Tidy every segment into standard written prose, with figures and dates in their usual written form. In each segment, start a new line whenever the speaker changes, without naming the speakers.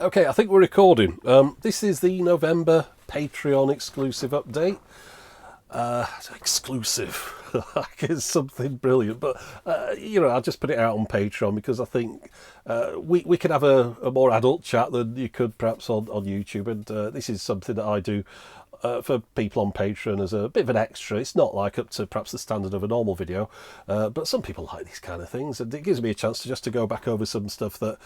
Okay, I think we're recording. This is the November Patreon exclusive update. Exclusive. It's something brilliant, but I just put it out on Patreon because I think we could have a more adult chat than you could perhaps on YouTube, and this is something that I do for people on Patreon as a bit of an extra. It's not like up to perhaps the standard of a normal video, but some people like these kind of things, and it gives me a chance to go back over some stuff that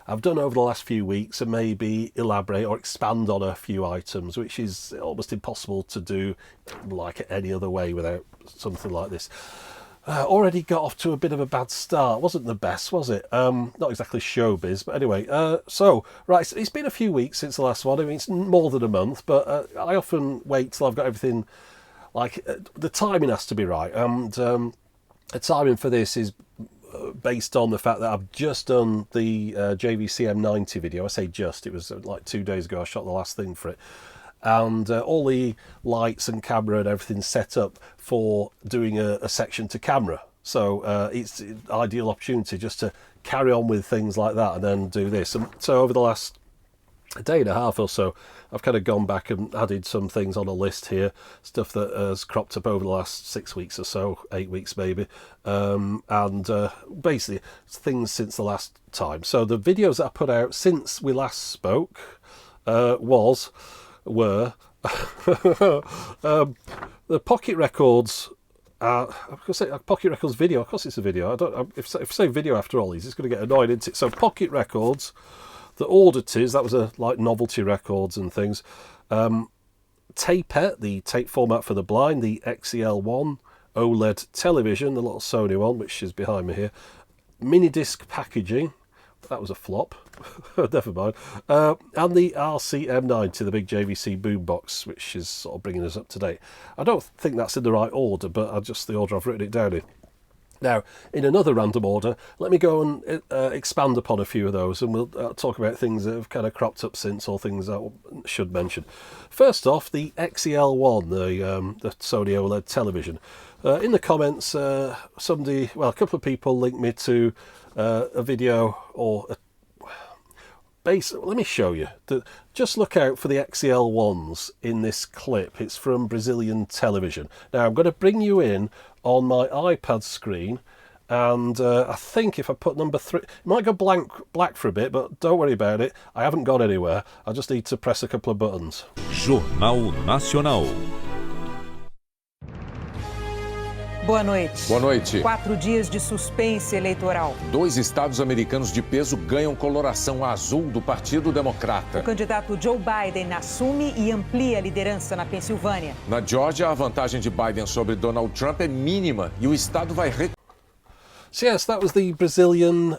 I've done over the last few weeks and maybe elaborate or expand on a few items, which is almost impossible to do like any other way without something like this. Already got off to a bit of a bad start. Wasn't the best, was it? Not exactly showbiz, but anyway. Right, it's been a few weeks since the last one. I mean, it's more than a month, but I often wait till I've got everything. The timing has to be right, and the timing for this is based on the fact that I've just done the JVC M90 video. I say just, it was like 2 days ago I shot the last thing for it. And all the lights and camera and everything set up for doing a section to camera. So it's an ideal opportunity just to carry on with things like that and then do this. And so over the last day and a half or so, I've kind of gone back and added some things on a list here, stuff that has cropped up over the last 6 weeks or so, 8 weeks maybe, basically things since the last time. So the videos that I put out since we last spoke were the Pocket Records. I'm going to say Pocket Records video. Of course, it's a video. If I say video after all these, it's going to get annoyed, isn't it? So Pocket Records, the Oddities, that was like novelty records and things. Tapete, the tape format for the blind, the XEL1 OLED television, the little Sony one, which is behind me here. Mini disc packaging. That was a flop. Never mind. And the RCM90, the big JVC boombox, which is sort of bringing us up to date. I don't think that's in the right order, but just the order I've written it down in. Now, in another random order, let me go and expand upon a few of those, and we'll talk about things that have kind of cropped up since, or things that I should mention. First off, the XEL1, the Sony OLED television. In the comments, a couple of people linked me to a video or let me show you. Just look out for the XEL1s in this clip. It's from Brazilian television. Now I'm going to bring you in on my iPad screen, and I think if I put number 3, it might go black for a bit, but don't worry about it. I haven't gone anywhere. I just need to press a couple of buttons.
Jornal Nacional.
Boa noite.
Boa noite.
4 dias de suspense eleitoral.
2 estados americanos de peso ganham coloração azul do Partido Democrata.
O candidato Joe Biden assume e amplia a liderança na Pensilvânia.
Na Geórgia, a vantagem de Biden sobre Donald Trump é mínima e o estado vai...
So yes, that was the Brazilian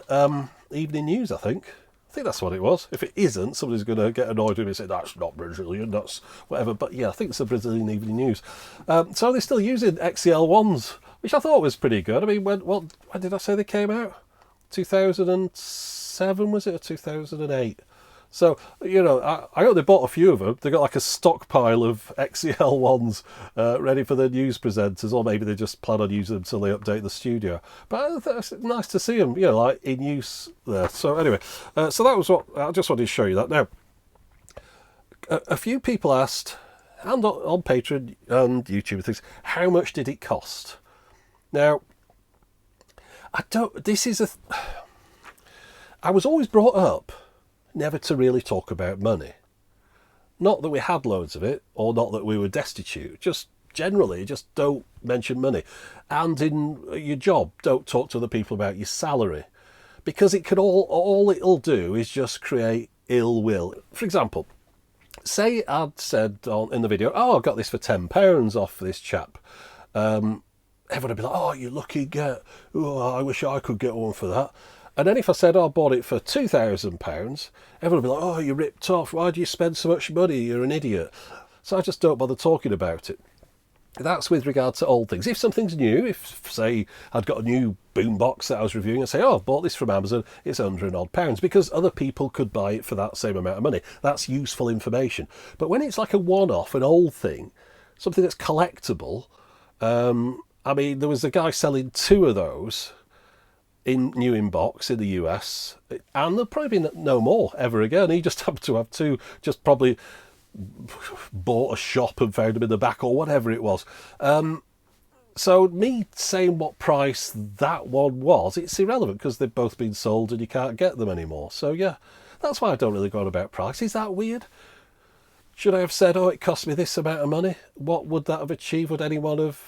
evening news, I think. I think that's what it was. If it isn't, somebody's going to get annoyed with me and say, that's not Brazilian, that's whatever. But yeah, I think it's the Brazilian evening news. So they're still using XEL1s, which I thought was pretty good. I mean, when did I say they came out? 2007, was it, or 2008? So, I hope they bought a few of them. They got like a stockpile of XEL1s ready for the news presenters, or maybe they just plan on using them till they update the studio. But it's nice to see them, like in use there. So anyway, so that was what I just wanted to show you that. Now, a few people asked, and on Patreon and YouTube and things, how much did it cost? Now, I was always brought up never to really talk about money. Not that we had loads of it, or not that we were destitute, just generally, just don't mention money. And in your job, don't talk to other people about your salary, because it could all it'll do is just create ill will. For example, say I'd said in the video, I got this for £10 off this chap. Everyone would be like, oh, you're lucky, I wish I could get one for that. And then if I said, I bought it for £2,000, everyone would be like, oh, you ripped off. Why do you spend so much money? You're an idiot. So I just don't bother talking about it. That's with regard to old things. If something's new, if, say, I'd got a new boombox that I was reviewing, I'd say, I bought this from Amazon, it's £100 and odd, because other people could buy it for that same amount of money. That's useful information. But when it's like a one-off, an old thing, something that's collectible, I mean, there was a guy selling 2 of those, new in box in the US, and there'll probably be no more ever again. He just happened to have two, just probably bought a shop and found them in the back or whatever it was. So me saying what price that one was, it's irrelevant because they've both been sold and you can't get them anymore. So yeah, that's why I don't really go on about price. Is that weird? Should I have said, oh, it cost me this amount of money? What would that have achieved? Would anyone have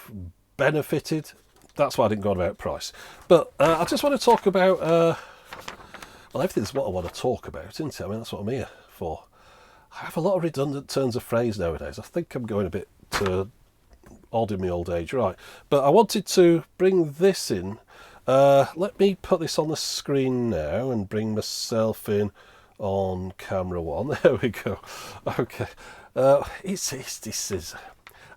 benefited? That's why I didn't go on about price. But I just want to talk about, well, everything's what I want to talk about, isn't it? I mean, that's what I'm here for. I have a lot of redundant turns of phrase nowadays. I think I'm going a bit odd in my old age, right? But I wanted to bring this in. Let me put this on the screen now and bring myself in on camera one. There we go. Okay. This is...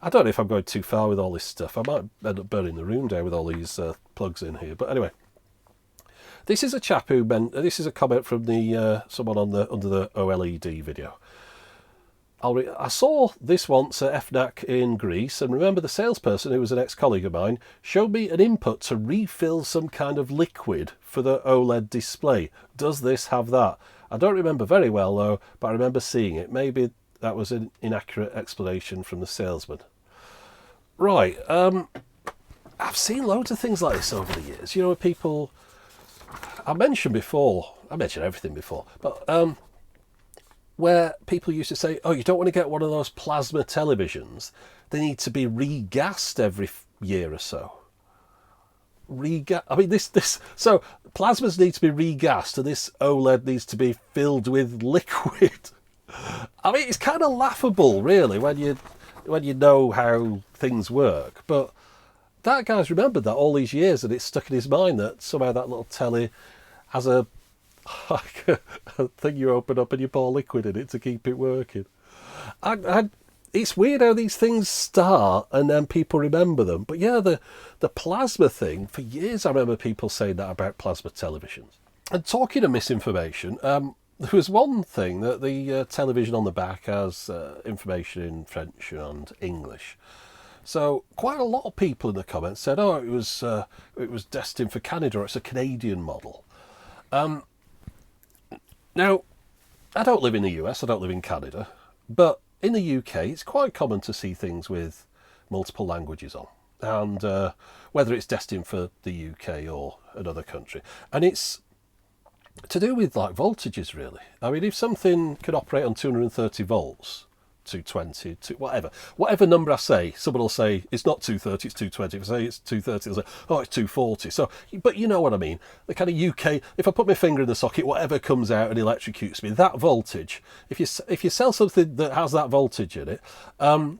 I don't know if I'm going too far with all this stuff. I might end up burning the room down with all these plugs in here. But anyway, this is a chap who this is a comment from the someone on the under the OLED video. I saw this once at FNAC in Greece, and remember the salesperson, who was an ex-colleague of mine, showed me an input to refill some kind of liquid for the OLED display. Does this have that? I don't remember very well though, but I remember seeing it. Maybe that was an inaccurate explanation from the salesman. Right, I've seen loads of things like this over the years. You know, people, I mentioned everything before, but where people used to say, oh, you don't want to get one of those plasma televisions. They need to be regassed every year or so. I mean, so plasmas need to be regassed and this OLED needs to be filled with liquid. I mean, it's kind of laughable, really, when you know how things work. But that guy's remembered that all these years, and it's stuck in his mind that somehow that little telly has a thing you open up and you pour liquid in it to keep it working. It's weird how these things start and then people remember them. But yeah, the plasma thing, for years I remember people saying that about plasma televisions. And talking of misinformation, there was one thing that the television on the back has information in French and English. So quite a lot of people in the comments said, oh, it was destined for Canada, or it's a Canadian model. Now, I don't live in the US, I don't live in Canada, but in the UK it's quite common to see things with multiple languages on, and whether it's destined for the UK or another country. And it's to do with like voltages, really. I mean, if something can operate on 230 volts, 220, whatever number I say, someone will say it's not 230, it's 220. If I say it's 230, they'll say, oh, it's 240. So, but you know what I mean. The kind of UK, if I put my finger in the socket, whatever comes out and electrocutes me, that voltage, if you sell something that has that voltage in it, you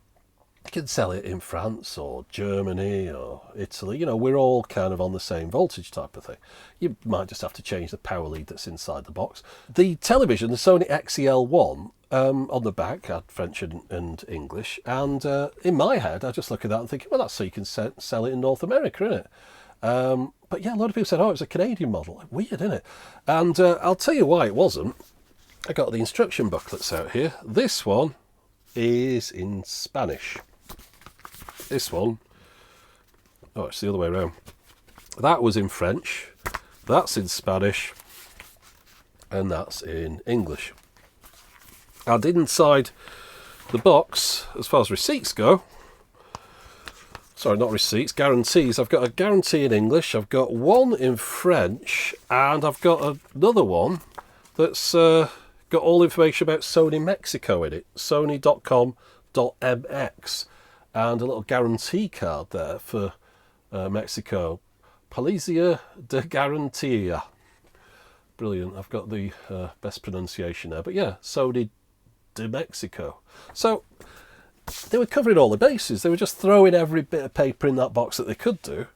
can sell it in France or Germany or Italy. You know, we're all kind of on the same voltage type of thing. You might just have to change the power lead that's inside the box. The television, the Sony XEL1, on the back had French and English, and in my head I just look at that and think, well, that's so you can sell it in North America, isn't it? But yeah, a lot of people said, oh, it was a Canadian model. Weird, isn't it? And I'll tell you why it wasn't. I got the instruction booklets out here. This one is in Spanish. This one, oh, it's the other way around. That was in French, that's in Spanish, and that's in English. And inside the box, as far as receipts go, sorry, not receipts, guarantees, I've got a guarantee in English, I've got one in French, and I've got another one that's got all information about Sony Mexico in it, sony.com.mx, and a little guarantee card there for Mexico. Policia de Garantía. Brilliant, I've got the best pronunciation there. But yeah, Sony de Mexico. So they were covering all the bases. They were just throwing every bit of paper in that box that they could do,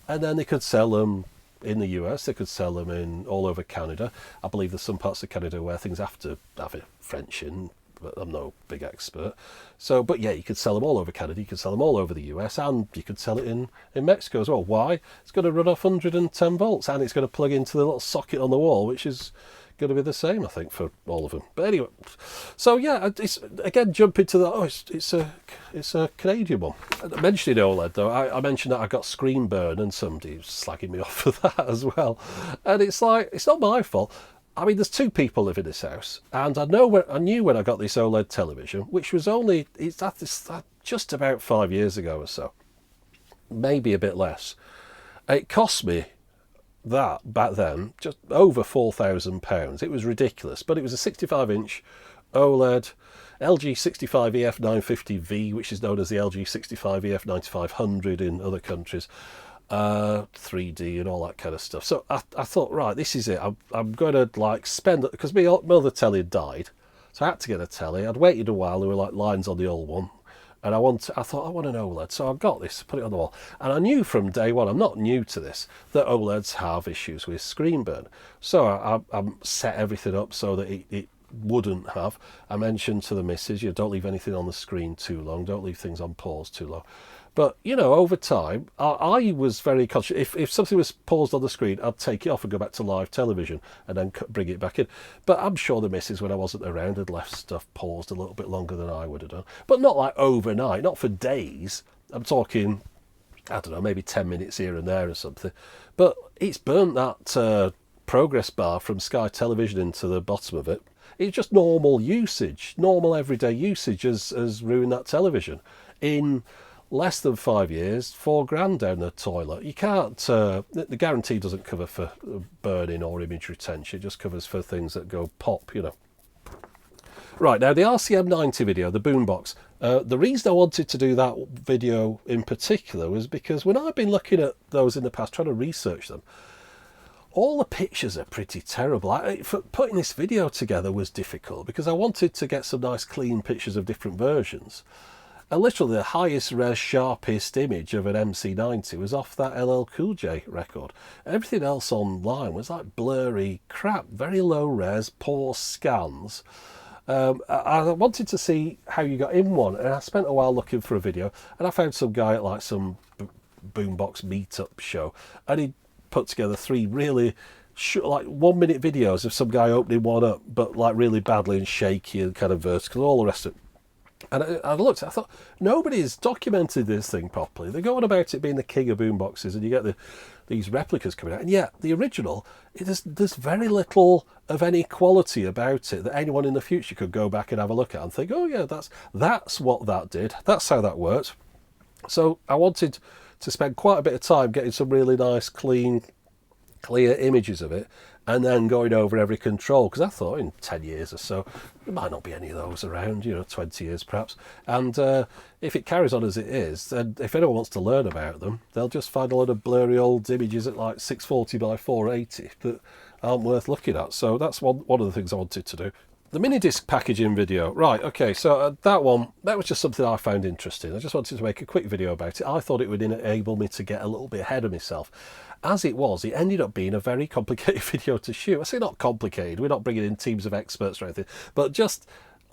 and then they could sell them in the US, they could sell them in all over Canada. I believe there's some parts of Canada where things have to have a French in, but I'm no big expert. So, but yeah, you could sell them all over Canada, you could sell them all over the US, and you could sell it in Mexico as well. Why? It's going to run off 110 volts, and it's going to plug into the little socket on the wall, which is going to be the same, I think, for all of them. But anyway, so yeah, it's again jumping to the it's a Canadian one. Mentioning OLED though, I mentioned that I got screen burn, and somebody was slagging me off for that as well. And it's like, it's not my fault. I mean, there's 2 people live in this house, and I knew when I got this OLED television, which was only just about 5 years ago or so, maybe a bit less. It cost me that back then just over £4,000. It was ridiculous, but it was a 65-inch OLED LG 65EF 950V, which is known as the LG 65EF 9500 in other countries. 3D and all that kind of stuff. So I thought, right, this is it. I'm going to like spend, because my other telly had died, so I had to get a telly. I'd waited a while. There were like lines on the old one, and I thought I want an OLED, so I got this, put it on the wall, and I knew from day one, I'm not new to this, that OLEDs have issues with screen burn. So I set everything up so that it wouldn't have. I mentioned to the missus, don't leave anything on the screen too long, don't leave things on pause too long. But, over time, I was very conscious. If something was paused on the screen, I'd take it off and go back to live television and then bring it back in. But I'm sure the missus, when I wasn't around, had left stuff paused a little bit longer than I would have done. But not like overnight, not for days. I'm talking, I don't know, maybe 10 minutes here and there or something. But it's burnt that progress bar from Sky Television into the bottom of it. It's just normal usage, normal everyday usage has ruined that television. In less than 5 years, £4,000 down the toilet. You can't, the guarantee doesn't cover for burning or image retention, it just covers for things that go pop, Right, now the RCM90 video, the boombox, the reason I wanted to do that video in particular was because when I've been looking at those in the past, trying to research them, all the pictures are pretty terrible. Putting this video together was difficult because I wanted to get some nice clean pictures of different versions. And literally the highest res, sharpest image of an MC90 was off that LL Cool J record. Everything else online was like blurry crap, very low res, poor scans. I wanted to see how you got in one, and I spent a while looking for a video, and I found some guy at like some boombox meetup show, and he put together 3 really like 1-minute videos of some guy opening one up, but like really badly and shaky and kind of vertical, all the rest of it. And I looked, I thought, nobody's documented this thing properly. They go on about it being the king of boomboxes, and you get these replicas coming out. And yet, the original, there's very little of any quality about it that anyone in the future could go back and have a look at and think, oh yeah, that's what that did. That's how that worked. So I wanted to spend quite a bit of time getting some really nice, clean, clear images of it, and then going over every control, because I thought in 10 years or so there might not be any of those around, 20 years perhaps, and if it carries on as it is, then if anyone wants to learn about them, they'll just find a lot of blurry old images at like 640 by 480 that aren't worth looking at. So that's one of the things I wanted to do. The mini disc packaging video, right, okay, so that was just something I found interesting. I just wanted to make a quick video about it. I thought it would enable me to get a little bit ahead of myself. As it was, it ended up being a very complicated video to shoot. I say not complicated, we're not bringing in teams of experts or anything, but just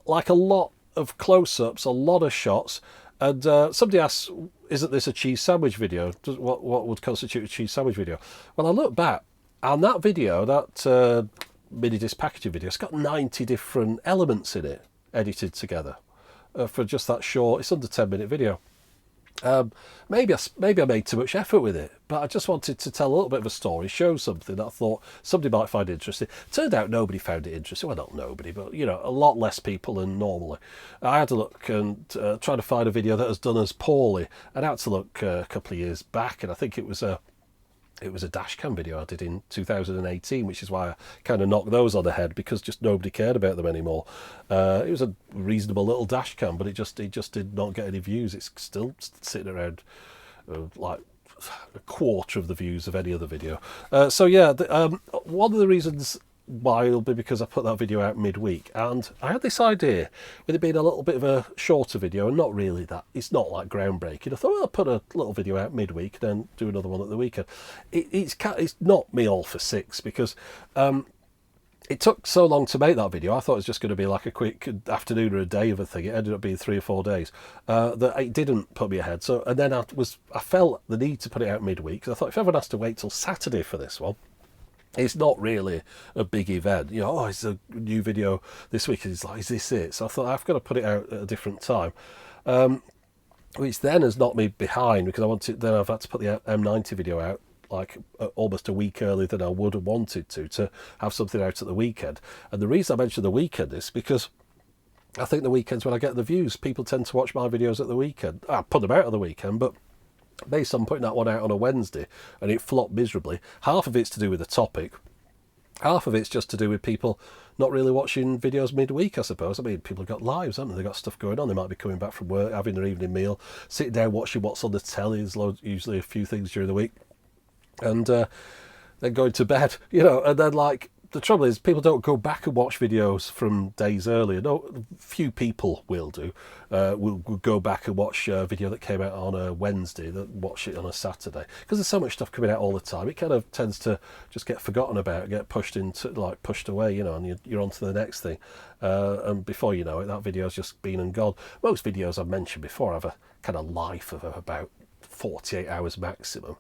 like a lot of close-ups, a lot of shots. And somebody asked, isn't this a cheese sandwich video? What would constitute a cheese sandwich video? Well, I look back, and that video, that mini disc packaging video, it's got 90 different elements in it, edited together, for just that short, it's under 10-minute video. Maybe I made too much effort with it, but I just wanted to tell a little bit of a story, show something that I thought somebody might find interesting. Turned out nobody found it interesting. Well, not nobody, but a lot less people than normally. I had to look and try to find a video that has done as poorly. I had to look a couple of years back, and I think it was a dash cam video I did in 2018, which is why I kind of knocked those on the head, because just nobody cared about them anymore. It was a reasonable little dash cam, but it just did not get any views. It's still sitting around like a quarter of the views of any other video. So yeah, one of the reasons why will be because I put that video out midweek, and I had this idea with it being a little bit of a shorter video and not really that, it's not like groundbreaking. I thought, well, I'll put a little video out midweek and then do another one at the weekend. It's not me all for six, because it took so long to make that video. I thought it was just going to be like a quick afternoon or a day of a thing. It ended up being 3 or 4 days. That it didn't put me ahead. So, and then I felt the need to put it out midweek, because I thought if everyone has to wait till Saturday for this one, it's not really a big event. You know, oh, it's a new video this week. And it's like, is this it? So I thought I've got to put it out at a different time. Which then has knocked me behind because then I've had to put the M90 video out like almost a week earlier than I would have wanted to have something out at the weekend. And the reason I mention the weekend is because I think the weekend's when I get the views. People tend to watch my videos at the weekend. I put them out on the weekend, but based on putting that one out on a Wednesday and it flopped miserably, half of it's to do with the topic, half of it's just to do with people not really watching videos midweek, I suppose. I mean, people have got lives, haven't they? They've got stuff going on. They might be coming back from work, having their evening meal, sitting down watching what's on the telly. There's usually a few things during the week. And then going to bed, you know, and then like, the trouble is people don't go back and watch videos from days earlier. No, few people will do. Will go back and watch a video that came out on a Wednesday, that watch it on a Saturday, because there's so much stuff coming out all the time. It kind of tends to just get forgotten about, get pushed away, you know, and you're on to the next thing. And before you know it, that video's just been and gone. Most videos I've mentioned before have a kind of life of about 48 hours maximum.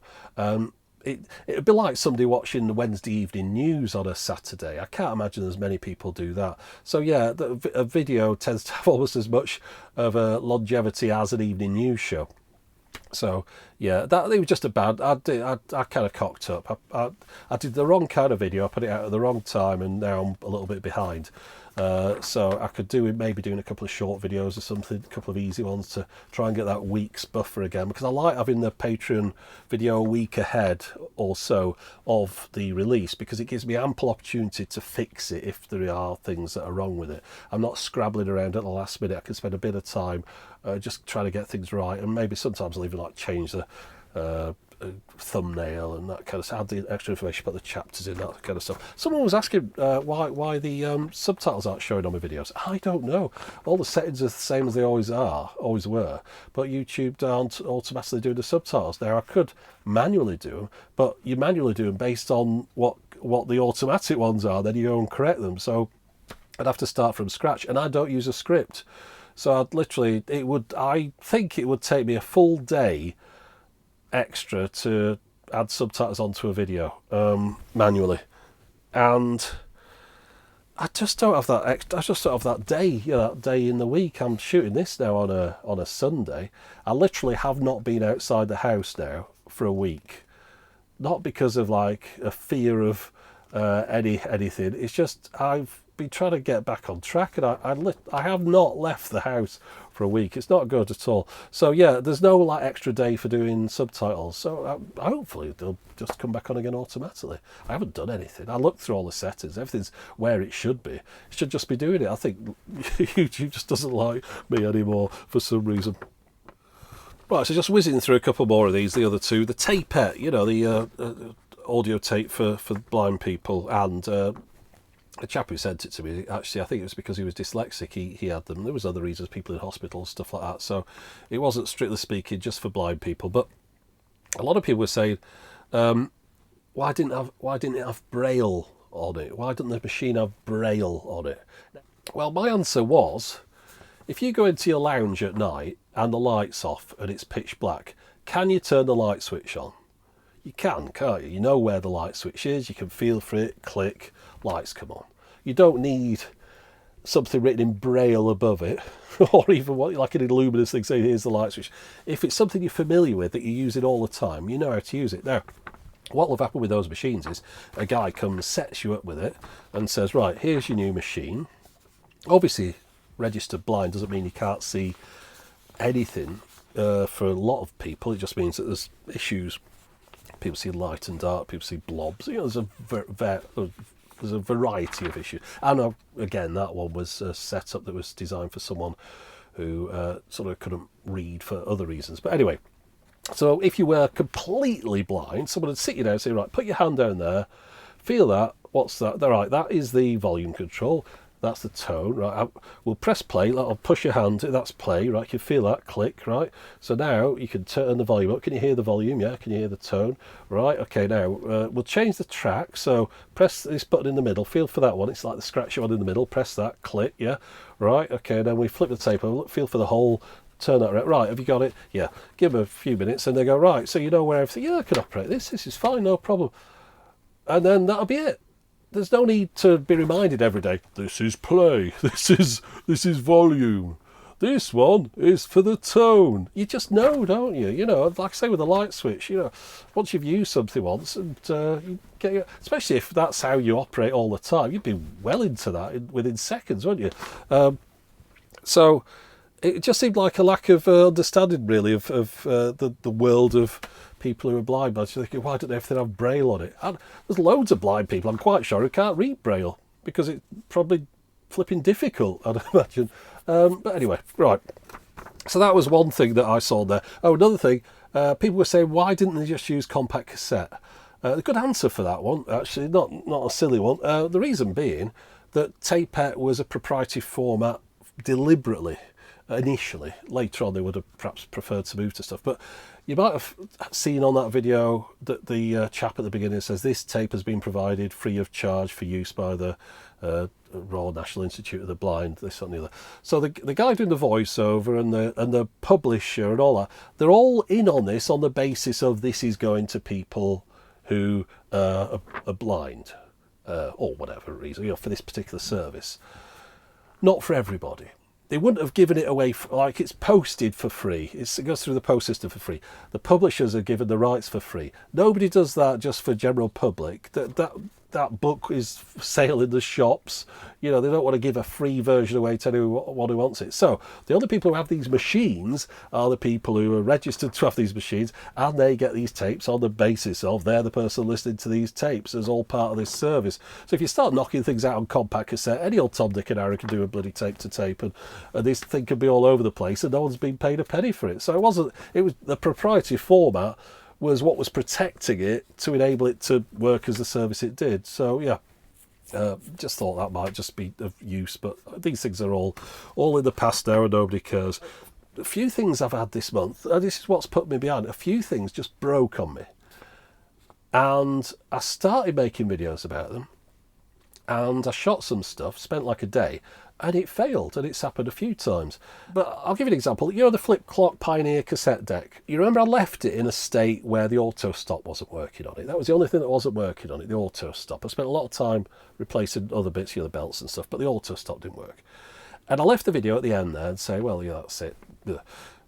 It'd be like somebody watching the Wednesday evening news on a Saturday. I can't imagine as many people do that. So yeah, a video tends to have almost as much of a longevity as an evening news show. So yeah, it was just a bad. I kind of cocked up. I did the wrong kind of video. I put it out at the wrong time, and now I'm a little bit behind. So I could maybe doing a couple of short videos or something, a couple of easy ones to try and get that week's buffer again, because I like having the Patreon video a week ahead or so of the release, because it gives me ample opportunity to fix it if there are things that are wrong with it. I'm not scrabbling around at the last minute. I can spend a bit of time just trying to get things right, and maybe sometimes I'll even like change the thumbnail and that kind of stuff, add the extra information about the chapters in, that kind of stuff. Someone was asking why the subtitles aren't showing on my videos. I don't know. All the settings are the same as they always were, but YouTube aren't automatically doing the subtitles. Now I could manually do them, but you manually do them based on what the automatic ones are, then you go and correct them. So I'd have to start from scratch, and I don't use a script. So I think it would take me a full day extra to add subtitles onto a video manually, and I just don't have that. I just don't have that day. You know, that day in the week. I'm shooting this now on a Sunday. I literally have not been outside the house now for a week, not because of like a fear of anything. It's just I've been trying to get back on track, and I have not left the house for a week. It's not good at all. So yeah, there's no like extra day for doing subtitles. So hopefully they'll just come back on again automatically. I haven't done anything. I looked through all the settings. Everything's where it should be. It should just be doing it. I think YouTube just doesn't like me anymore for some reason. Right, so just whizzing through a couple more of these. The other two, the Tapete, you know, the audio tape for blind people, and the chap who sent it to me, actually, I think it was because he was dyslexic, he had them. There was other reasons, people in hospitals, stuff like that. So it wasn't strictly speaking just for blind people. But a lot of people were saying, why didn't it have Braille on it? Why didn't the machine have Braille on it? Well, my answer was, if you go into your lounge at night and the light's off and it's pitch black, can you turn the light switch on? You can, can't you? You know where the light switch is, you can feel for it, click, lights come on. You don't need something written in Braille above it, or even like an illuminous thing saying here's the light switch. If it's something you're familiar with, that you use it all the time, you know how to use it. Now, what will happen with those machines is a guy comes, sets you up with it, and says, right, here's your new machine. Obviously, registered blind doesn't mean you can't see anything. For a lot of people, it just means that there's issues. People see light and dark, people see blobs. You know, there's a variety of issues. And again, that one was a setup that was designed for someone who sort of couldn't read for other reasons. But anyway, so if you were completely blind, someone would sit you down and say, right, put your hand down there, feel that. What's that? All right, that is the volume control. That's the tone, right? We'll press play, I'll push your hand, that's play, right? You can feel that click, right? So now you can turn the volume up. Can you hear the volume? Yeah, can you hear the tone? Right, okay, now we'll change the track. So press this button in the middle, feel for that one. It's like the scratchy one in the middle, press that, click, yeah? Right, okay, then we flip the tape over, feel for the whole, turn that around. Right, have you got it? Yeah, give them a few minutes and they go, right, so you know where everything, yeah, I can operate this is fine, no problem. and then that'll be it. There's no need to be reminded every day, this is play, this is volume, this one is for the tone. You just know, don't you? You know, like I say with the light switch, you know, once you've used something once, and you get, especially if that's how you operate all the time, you'd be well into that within seconds, wouldn't you? So it just seemed like a lack of understanding, really, of the world of people who are blind. I was thinking, why don't everything have Braille on it? And there's loads of blind people, I'm quite sure, who can't read Braille because it's probably flipping difficult, I'd imagine. But anyway, right. So that was one thing that I saw there. Oh, another thing, people were saying, why didn't they just use compact cassette? A good answer for that one, actually, not a silly one. The reason being that Tapete was a proprietary format deliberately, initially. Later on, they would have perhaps preferred to move to stuff. But you might have seen on that video that the chap at the beginning says this tape has been provided free of charge for use by the Royal National Institute of the Blind, this and the other. So the guy doing the voiceover and the publisher and all that, they're all in on this on the basis of this is going to people who are blind, or whatever reason, you know, for this particular service. Not for everybody. They wouldn't have given it away, like it's posted for free. It goes through the post system for free. The publishers are given the rights for free. Nobody does that just for general public. That book is for sale in the shops. You know, they don't want to give a free version away to anyone who wants it. So the only people who have these machines are the people who are registered to have these machines, and they get these tapes on the basis of they're the person listening to these tapes as all part of this service. So if you start knocking things out on compact cassette, any old Tom, Dick and Harry can do a bloody tape to tape, and this thing can be all over the place, and no one's been paid a penny for it. So it was the proprietary format was what was protecting it to enable it to work as the service it did. So yeah, just thought that might just be of use, but these things are all in the past now and nobody cares. A few things I've had this month, and this is what's put me behind, a few things just broke on me. And I started making videos about them, and I shot some stuff, spent like a day, and it failed, and it's happened a few times. But I'll give you an example. You know the Flip Clock Pioneer cassette deck? You remember I left it in a state where the auto stop wasn't working on it. That was the only thing that wasn't working on it, the auto stop. I spent a lot of time replacing other bits, you know, the belts and stuff, but the auto stop didn't work. And I left the video at the end there and say, well, yeah, that's it.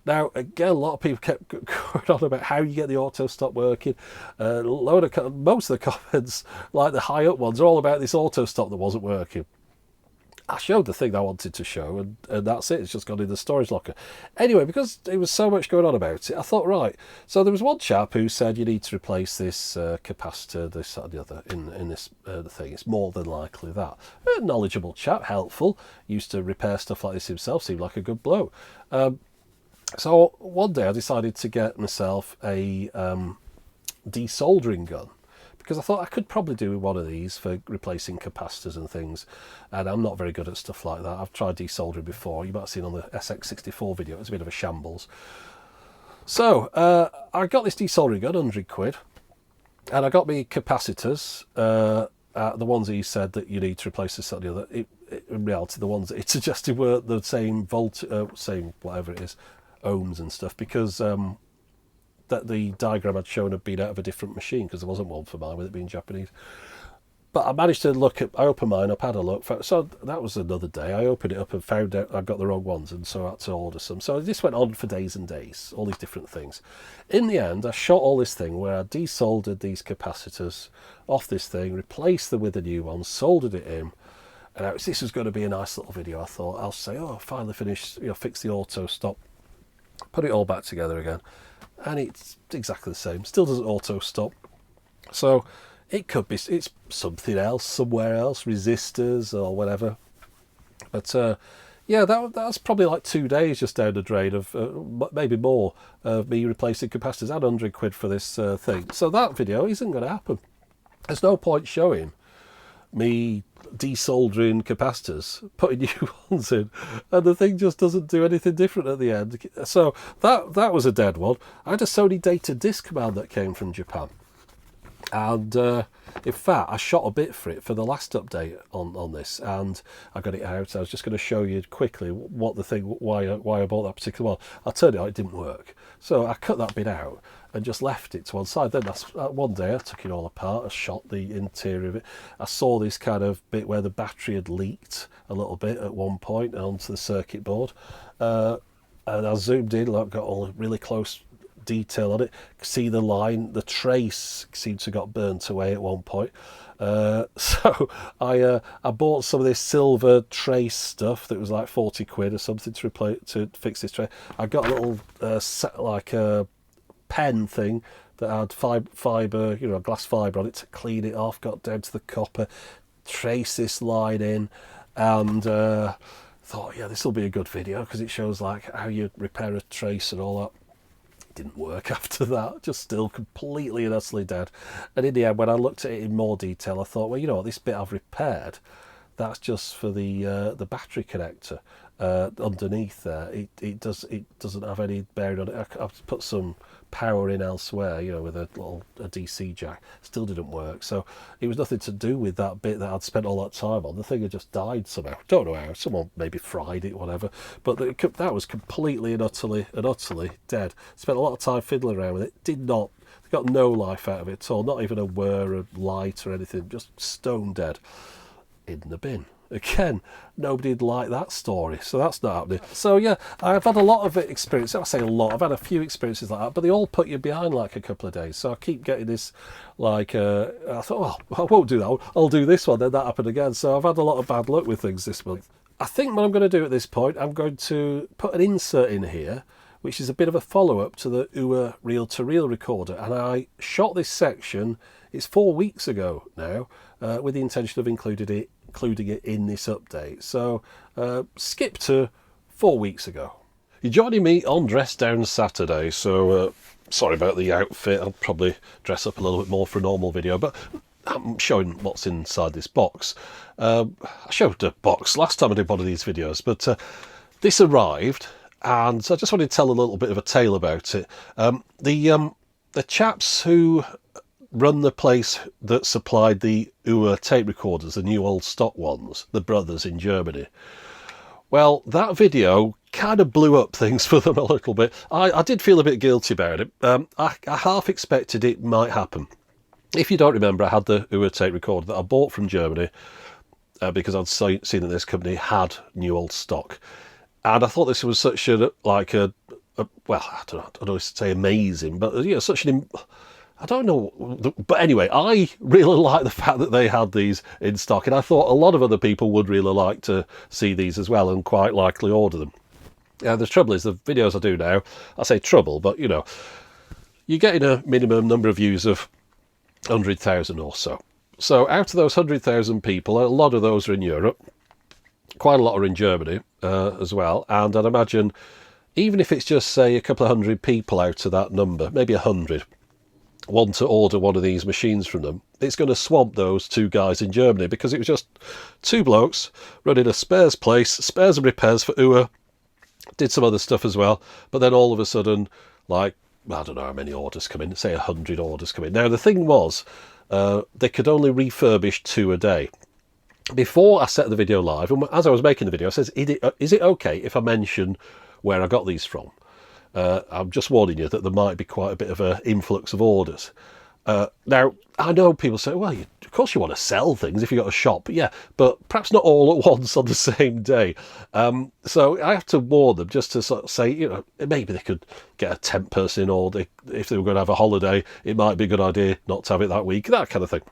Now, again, a lot of people kept going on about how you get the auto stop working. Most of the comments, like the high up ones, are all about this auto stop that wasn't working. I showed the thing I wanted to show, and that's it. It's just gone in the storage locker. Anyway, because there was so much going on about it, I thought, right. So there was one chap who said you need to replace this capacitor, this, that, and the other, in this thing. It's more than likely that. A knowledgeable chap, helpful, used to repair stuff like this himself, seemed like a good bloke. So one day I decided to get myself a desoldering gun, because I thought I could probably do one of these for replacing capacitors and things, and I'm not very good at stuff like that. I've tried desoldering before. You might have seen on the SX64 video, it was a bit of a shambles. So I got this desoldering gun, £100, and I got me capacitors, the ones that he said that you need to replace this, that, and the other. In reality, the ones that it suggested were the same same whatever it is, ohms and stuff, because that the diagram I'd shown had been out of a different machine, because there wasn't one for mine with it being Japanese. But I managed to I opened mine up, had a look. So that was another day. I opened it up and found out I got the wrong ones, and so I had to order some. So this went on for days and days, all these different things. In the end, I shot all this thing where I desoldered these capacitors off this thing, replaced them with a new one, soldered it in. And this was going to be a nice little video. I thought, I'll say, oh, finally finished, fix the auto stop, put it all back together again. And it's exactly the same. Still doesn't auto stop. So it could be, it's something else, somewhere else, resistors or whatever. But yeah, that's probably like 2 days just down the drain of maybe more of me replacing capacitors. I had £100 for this thing. So that video isn't going to happen. There's no point showing me desoldering capacitors, putting new ones in, and the thing just doesn't do anything different at the end. So that was a dead one. I had a Sony data disc command that came from Japan, And in fact, I shot a bit for it for the last update on this, and I got it out. I was just going to show you quickly why I bought that particular one. I turned it out, it didn't work. So I cut that bit out and just left it to one side. Then one day I took it all apart, I shot the interior of it. I saw this kind of bit where the battery had leaked a little bit at one point onto the circuit board. And I zoomed in, got all really close detail on it. See the line, the trace seemed to have got burnt away at one point. So I bought some of this silver trace stuff that was like 40 quid or something to fix this trace. I got a little like a pen thing that had fibre, glass fibre on it to clean it off. Got down to the copper, trace this line in, and thought, yeah, this will be a good video because it shows like how you repair a trace and all that. Didn't work after that, just still completely and utterly dead. And in the end, when I looked at it in more detail, I thought, well, you know what, this bit I've repaired, that's just for the battery connector underneath there. It doesn't have any bearing on it. I've put some power in elsewhere, with a DC jack. Still didn't work. So it was nothing to do with that bit that I'd spent all that time on. The thing had just died somehow. Don't know how. Someone maybe fried it, whatever. But that was completely and utterly dead. Spent a lot of time fiddling around with it. Got no life out of it at all. Not even a whir of light or anything. Just stone dead. In the bin. Again, nobody'd like that story, so that's not happening. So yeah, I've had a lot of experience. I say a lot, I've had a few experiences like that, but they all put you behind like a couple of days. So I keep getting this, I thought, well, I won't do that, I'll do this one, then that happened again. So I've had a lot of bad luck with things this month. I think what I'm going to do at this point, I'm going to put an insert in here, which is a bit of a follow-up to the Uher reel-to-reel recorder. And I shot this section, it's 4 weeks ago now, with the intention of including it in this update. So skip to 4 weeks ago. You're joining me on Dress Down Saturday, so sorry about the outfit. I'll probably dress up a little bit more for a normal video, but I'm showing what's inside this box. I showed the box last time I did one of these videos, but this arrived, and so I just wanted to tell a little bit of a tale about it. The chaps who run the place that supplied the Uher tape recorders, the new old stock ones, the brothers in Germany. Well, that video kind of blew up things for them a little bit. I did feel a bit guilty about it. I half expected it might happen. If you don't remember, I had the Uher tape recorder that I bought from Germany because I'd seen that this company had new old stock. And I thought this was such well, I don't know if to say amazing, but such an... I don't know, but anyway, I really like the fact that they had these in stock, and I thought a lot of other people would really like to see these as well and quite likely order them. The trouble is, the videos I do now, I say trouble, but you're getting a minimum number of views of 100,000 or so. So out of those 100,000 people, a lot of those are in Europe, quite a lot are in Germany as well, and I'd imagine even if it's just, say, a couple of hundred people out of that number, maybe 100, want to order one of these machines from them, it's going to swamp those two guys in Germany, because it was just two blokes running a spares place, spares and repairs for Uher, did some other stuff as well, but then all of a sudden, I don't know how many orders come in, say 100 orders come in. Now the thing was, they could only refurbish 2 a day. Before I set the video live, and as I was making the video, I says, is it okay if I mention where I got these from? I'm just warning you that there might be quite a bit of an influx of orders. Now, I know people say, well, of course you want to sell things if you've got a shop, but perhaps not all at once on the same day. So I have to warn them just to sort of say, maybe they could get a temp person in, or if they were going to have a holiday, it might be a good idea not to have it that week, that kind of thing.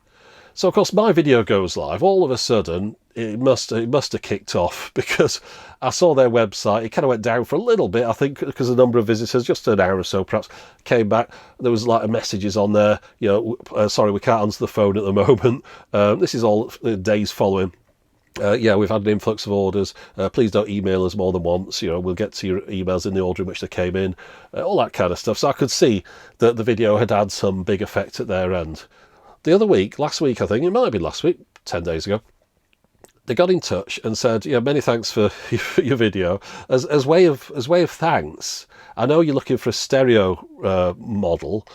So, of course, my video goes live. All of a sudden, it must have kicked off, because I saw their website. It kind of went down for a little bit, I think, because the number of visitors, just an hour or so perhaps, came back. There was messages on there, sorry, we can't answer the phone at the moment. This is all days following. We've had an influx of orders. Please don't email us more than once. We'll get to your emails in the order in which they came in. All that kind of stuff. So I could see that the video had had some big effect at their end. The other week, last week I think, it might have been last week, 10 days ago, they got in touch and said, many thanks for your video. As way of thanks, I know you're looking for a stereo model.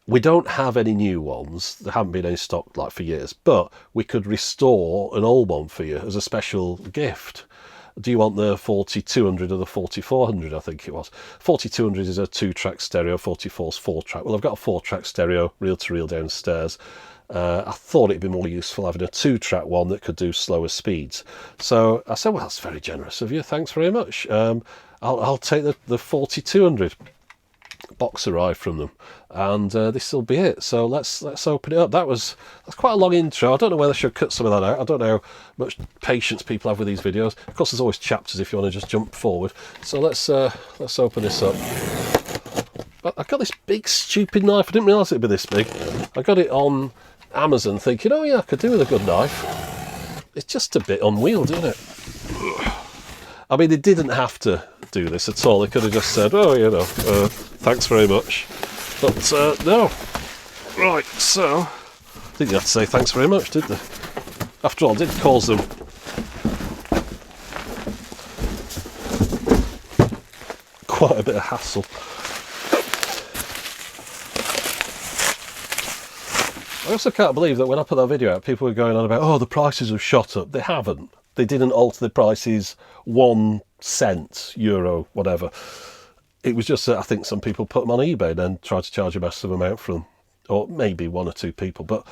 We don't have any new ones. There haven't been any stock like for years, but we could restore an old one for you as a special gift. Do you want the 4200 or the 4400? I think it was. 4200 is a 2-track stereo, 44 is 4-track. Well, I've got a 4-track stereo, reel-to-reel downstairs. I thought it'd be more useful having a 2-track one that could do slower speeds. So I said, well, that's very generous of you. Thanks very much. I'll take the 4200. Box arrived from them, and this will be it. So let's open it up. That's quite a long intro. I don't know whether I should cut some of that out. I don't know how much patience people have with these videos. Of course, there's always chapters if you want to just jump forward. So let's open this up. I got this big stupid knife. I didn't realise it'd be this big. I got it on Amazon thinking, oh yeah, I could do with a good knife. It's just a bit unwieldy, isn't it? I mean, they didn't have to do this at all. They could have just said, oh, you know, thanks very much. But no. Right, so, didn't have to say thanks very much, did they? After all, it did cause them quite a bit of hassle. I also can't believe that when I put that video out, people were going on about, oh, the prices have shot up. They haven't. They didn't alter the prices 1 cent, euro, whatever. It was just that I think some people put them on eBay and then tried to charge a massive amount for them. Or maybe 1 or 2 people. But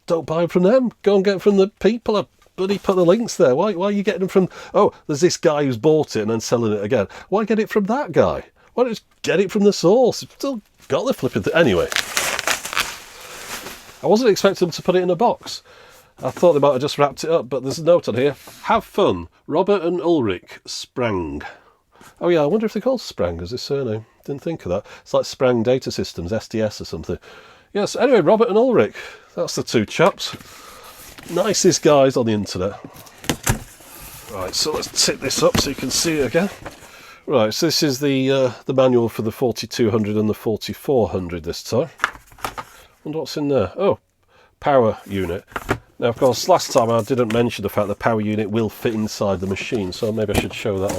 don't buy them from them. Go and get them from the people. I bloody put the links there. Why are you getting them from... Oh, there's this guy who's bought it and then selling it again. Why get it from that guy? Why don't you just get it from the source? You've still got the flipping thing. Anyway. I wasn't expecting them to put it in a box. I thought they might have just wrapped it up, but there's a note on here. Have fun. Robert and Ulrich Sprang. Oh yeah, I wonder if they're called Sprang as his surname. Didn't think of that. It's like Sprang Data Systems, SDS or something. Yes, anyway, Robert and Ulrich. That's the 2 chaps. Nicest guys on the internet. Right, so let's tip this up so you can see it again. Right, so this is the manual for the 4200 and the 4400 this time. Wonder what's in there. Oh, power unit. Now, of course, last time I didn't mention the fact the power unit will fit inside the machine, so maybe I should show that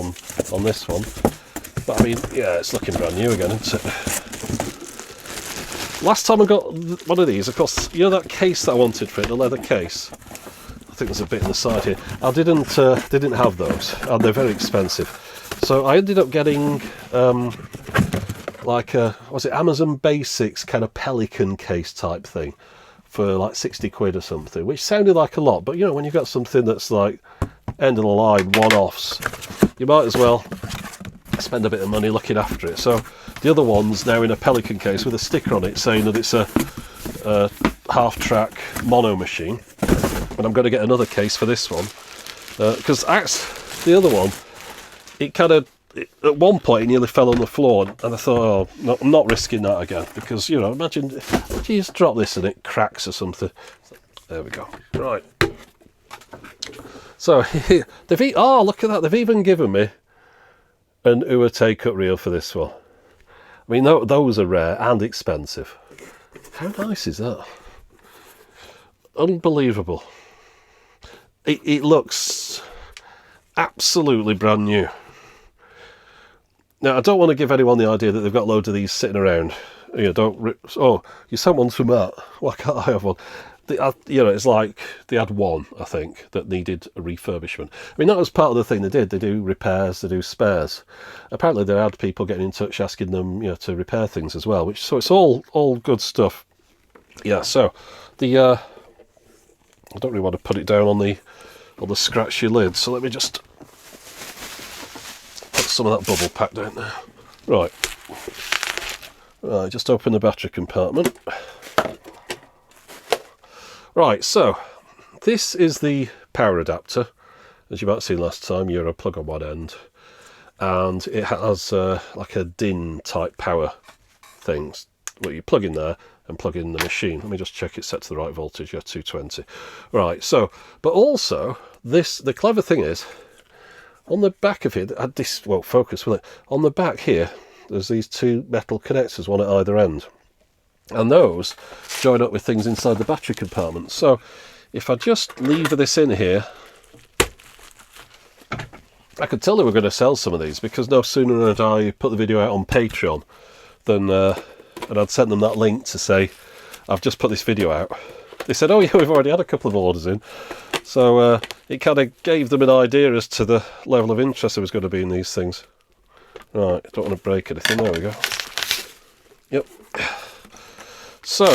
on this one. But I mean, yeah, it's looking brand new again, isn't it? Last time I got one of these, of course, you know that case that I wanted for it, the leather case? I think there's a bit in the side here. I didn't have those, and they're very expensive. So I ended up getting like a, was it Amazon Basics kind of Pelican case type thing for like 60 quid or something, which sounded like a lot, but you know, when you've got something that's like end of the line one-offs, you might as well spend a bit of money looking after it. So the other one's now in a Pelican case with a sticker on it saying that it's a half-track mono machine, and I'm going to get another case for this one because the other one, it kind of, at one point it nearly fell on the floor, and I thought, oh, no, I'm not risking that again, because, you know, imagine you just drop this and it cracks or something. There we go. Right. So oh, look at that, they've even given me an Uher take-up reel for this one. I mean, those are rare and expensive. How nice is that? Unbelievable. It looks absolutely brand new. Now, I don't want to give anyone the idea that they've got loads of these sitting around. You know, oh, you sent one from that. Why can't I have one? You know, it's like they had one, I think, that needed a refurbishment. I mean, that was part of the thing they did. They do repairs, they do spares. Apparently, they had people getting in touch asking them, you know, to repair things as well. So it's all good stuff. Yeah. So I don't really want to put it down on the scratchy lid. So let me just put some of that bubble pack down there. Right. Just open the battery compartment. Right, so this is the power adapter, as you might have seen last time. You're a plug on one end, and it has like a DIN type power things where you plug in there and plug in the machine. Let me just check it's set to the right voltage. Yeah, 220. Right, so, but also the clever thing is, on the back of it, this won't focus, will it? On the back here, there's these 2 metal connectors, one at either end. And those join up with things inside the battery compartment. So if I just lever this in here, I could tell they were going to sell some of these, because no sooner had I put the video out on Patreon than and I'd sent them that link to say, I've just put this video out. They said, oh yeah, we've already had a couple of orders in. So it kind of gave them an idea as to the level of interest there was going to be in these things. Right, don't want to break anything. There we go. Yep. So,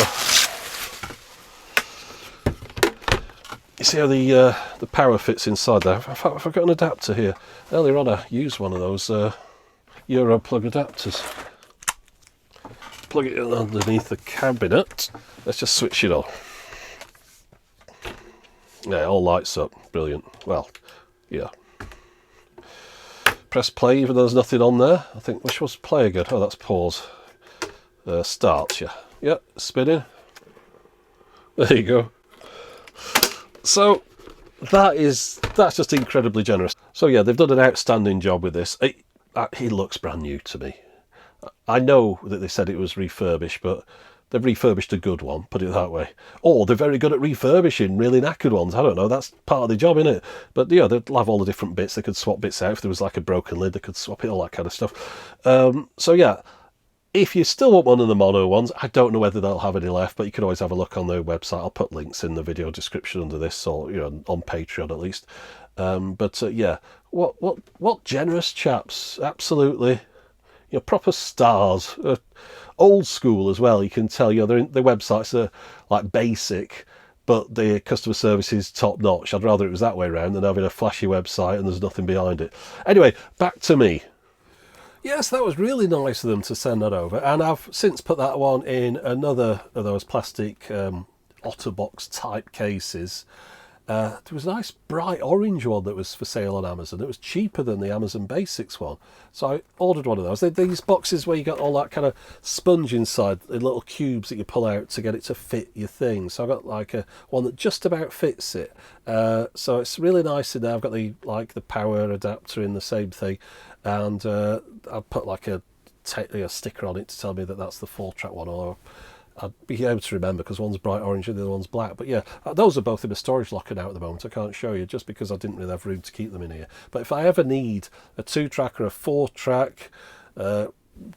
you see how the power fits inside there? I've got an adapter here. Earlier on I used one of those Euro plug adapters. Plug it in underneath the cabinet. Let's just switch it on. Yeah, it all lights up. Brilliant. Well, yeah. Press play even though there's nothing on there. I think, which was play again? Oh, that's pause. Start, yeah. Yep, spinning. There you go. So, that's just incredibly generous. So yeah, they've done an outstanding job with this. It looks brand new to me. I know that they said it was refurbished, but they've refurbished a good one, put it that way. Or they're very good at refurbishing really knackered ones. I don't know, that's part of the job, isn't it? But yeah, they'll have all the different bits. They could swap bits out. If there was like a broken lid, they could swap it, all that kind of stuff. So yeah, if you still want one of the mono ones, I don't know whether they'll have any left, but you can always have a look on their website. I'll put links in the video description under this, or on Patreon at least. Yeah, what generous chaps! Absolutely, proper stars. Old school as well. You can tell, their websites are like basic, but the customer service is top notch. I'd rather it was that way around than having a flashy website and there's nothing behind it. Anyway, back to me. Yes, that was really nice of them to send that over, and I've since put that one in another of those plastic OtterBox type cases. There was a nice bright orange one that was for sale on Amazon. It was cheaper than the Amazon Basics one, so I ordered one of those. These boxes where you got all that kind of sponge inside, the little cubes that you pull out to get it to fit your thing. So I got like one that just about fits it. So it's really nice in there. I've got the power adapter in the same thing, and I put like a sticker on it to tell me that that's the 4-track one, or I'd be able to remember because one's bright orange and the other one's black. But yeah, those are both in a storage locker now at the moment. I can't show you just because I didn't really have room to keep them in here. But if I ever need a 2-track or a 4-track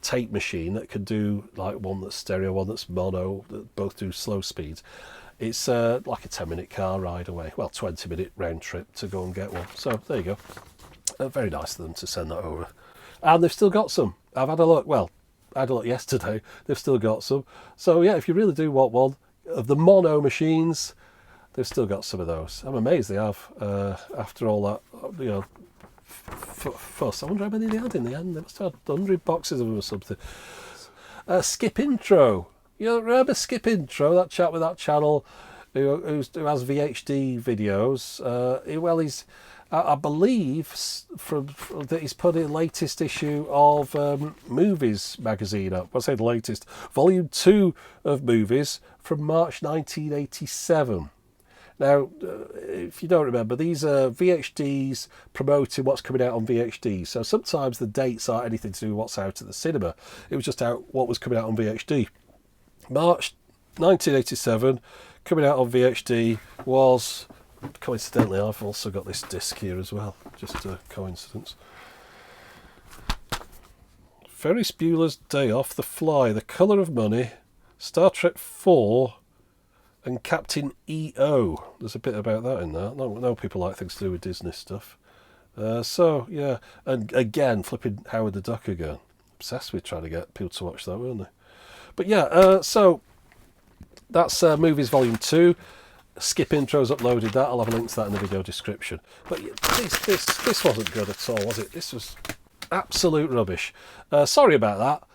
tape machine that could do like one that's stereo, one that's mono, that both do slow speeds, it's like a 10-minute car ride away. Well, 20-minute round trip to go and get one. So there you go. Very nice of them to send that over. And they've still got some. I've had a look. Well, I had a look yesterday. They've still got some. So yeah, if you really do want one of the mono machines, they've still got some of those. I'm amazed they have. After all that, fuss. I wonder how many they had in the end. They must have had 100 boxes of them or something. Skip Intro. Remember Skip Intro? That chap with that channel who has VHD videos. He's. I believe that he's put the latest issue of Movies magazine up. I say the latest, volume 2 of Movies from March 1987. Now, if you don't remember, these are VHDs promoting what's coming out on VHD. So sometimes the dates aren't anything to do with what's out at the cinema. It was just out what was coming out on VHD. March 1987, coming out on VHD was... Coincidentally, I've also got this disc here as well. Just a coincidence. Ferris Bueller's Day Off, The Fly, The Colour of Money, Star Trek 4, and Captain EO. There's a bit about that in there. No people like things to do with Disney stuff. So, yeah. And again, flipping Howard the Duck again. Obsessed with trying to get people to watch that, weren't they? But yeah, so that's Movies Volume 2. Skip Intro's uploaded that. I'll have a link to that in the video description. But this wasn't good at all, was it? This was absolute rubbish. Sorry about that.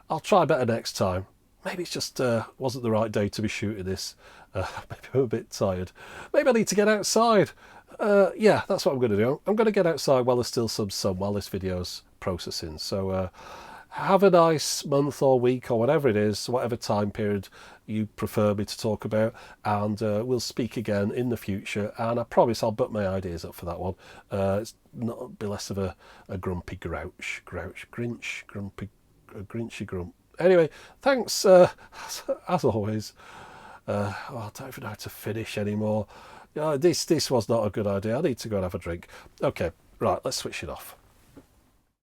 I'll try better next time. Maybe it's just wasn't the right day to be shooting this. Maybe I'm a bit tired. Maybe I need to get outside. Yeah, that's what I'm going to do. I'm going to get outside while there's still some sun, while this video's processing. So have a nice month or week or whatever it is, whatever time period you prefer me to talk about, and we'll speak again in the future, and I promise I'll butt my ideas up for that one. It's not be less of a grumpy grouchy grump. Anyway, thanks as always. I don't even know how to finish anymore. This was not a good idea. I need to go and have a drink. Okay, right, let's switch it off.